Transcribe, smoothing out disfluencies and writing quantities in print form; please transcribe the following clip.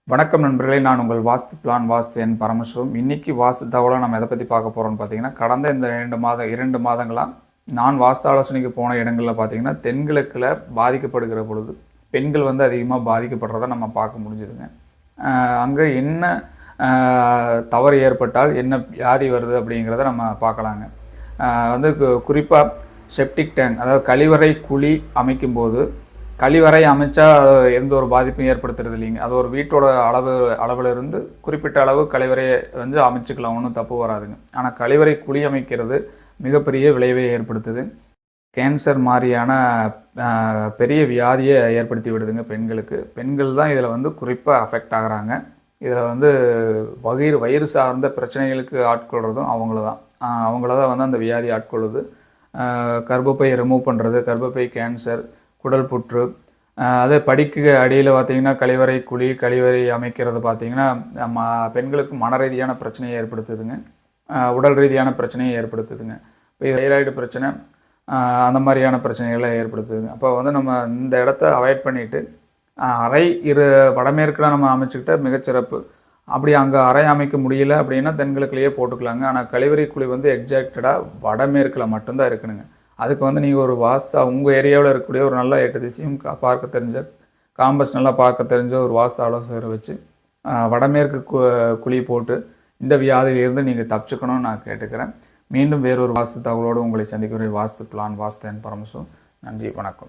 வணக்கம் நண்பர்களே, நான் உங்கள் வாஸ்து பிளான் வாஸ்து என் பரமசிவம். இன்றைக்கி வாஸ்து தகவலை நம்ம எதை பற்றி பார்க்க போகிறோம்னு பார்த்தீங்கன்னா, கடந்த இந்த 2 மாதங்களாக நான் வாஸ்து ஆலோசனைக்கு போன இடங்களில் பார்த்தீங்கன்னா தென்கிழக்கில் பாதிக்கப்படுகிற பொழுது பெண்கள் அதிகமாக பாதிக்கப்படுறதை நம்ம பார்க்க முடிஞ்சுதுங்க. அங்கே என்ன தவறு ஏற்பட்டால் என்ன வியாதி வருது அப்படிங்கிறத நம்ம பார்க்கலாங்க. குறிப்பாக செப்டிக் டேங்க், அதாவது கழிவறை குழி அமைக்கும்போது கழிவறை அமைச்சா எந்த ஒரு பாதிப்பும் ஏற்படுத்துறது இல்லைங்க. அது ஒரு வீட்டோட அளவில் இருந்து குறிப்பிட்ட அளவு கழிவறையை அமைச்சுக்கலாம், ஒன்றும் தப்பு வராதுங்க. ஆனால் கழிவறை குழி அமைக்கிறது மிகப்பெரிய விளைவை ஏற்படுத்துது. கேன்சர் மாதிரியான பெரிய வியாதியை ஏற்படுத்தி விடுதுங்க பெண்களுக்கு. பெண்கள் தான் இதில் குறிப்பாக அஃபெக்ட் ஆகிறாங்க. இதில் வயிறு சார்ந்த பிரச்சனைகளுக்கு ஆட்கொள்கிறதும் அவங்கள தான் அந்த வியாதி ஆட்கொள்ளுது. கர்ப்பப்பை ரிமூவ் பண்ணுறது, கர்ப்பப்பை கேன்சர், குடல் புற்று, அதே படிக்கு அடியில் பார்த்திங்கன்னா கழிவறை அமைக்கிறது பார்த்திங்கன்னா பெண்களுக்கு மன ரீதியான பிரச்சனையை ஏற்படுத்துதுங்க, உடல் ரீதியான பிரச்சனையை ஏற்படுத்துதுங்க. இப்போ தைராய்டு பிரச்சனை, அந்த மாதிரியான பிரச்சனைகளை ஏற்படுத்துதுங்க. அப்போ நம்ம இந்த இடத்த அவாய்ட் பண்ணிவிட்டு வடமேற்கில் நம்ம அமைச்சுக்கிட்ட மிகச்சிறப்பு. அப்படி அங்கே அறை அமைக்க முடியல அப்படின்னா தென்கிழக்குலேயே போட்டுக்கலாங்க. ஆனால் கழிவறை குழி எக்ஸாக்டடாக வடமேற்கில் மட்டும்தான் இருக்குனுங்க. அதுக்கு நீங்கள் ஒரு உங்கள் ஏரியாவில் இருக்கக்கூடிய ஒரு நல்ல 8 திசையும் பார்க்க தெரிஞ்ச காம்பஸ் நல்லா பார்க்க தெரிஞ்ச ஒரு வாஸ்து ஆலோசகரை வச்சு வடமேற்கு குழி போட்டு இந்த வியாதியிலிருந்து நீங்கள் தப்பிச்சுக்கணும்னு நான் கேட்டுக்கிறேன். மீண்டும் வேறொரு வாஸ்து தகவலோடு உங்களை சந்திக்கிறேன். வாஸ்து பிளான் வாஸ்து என் பரமசிவம். நன்றி, வணக்கம்.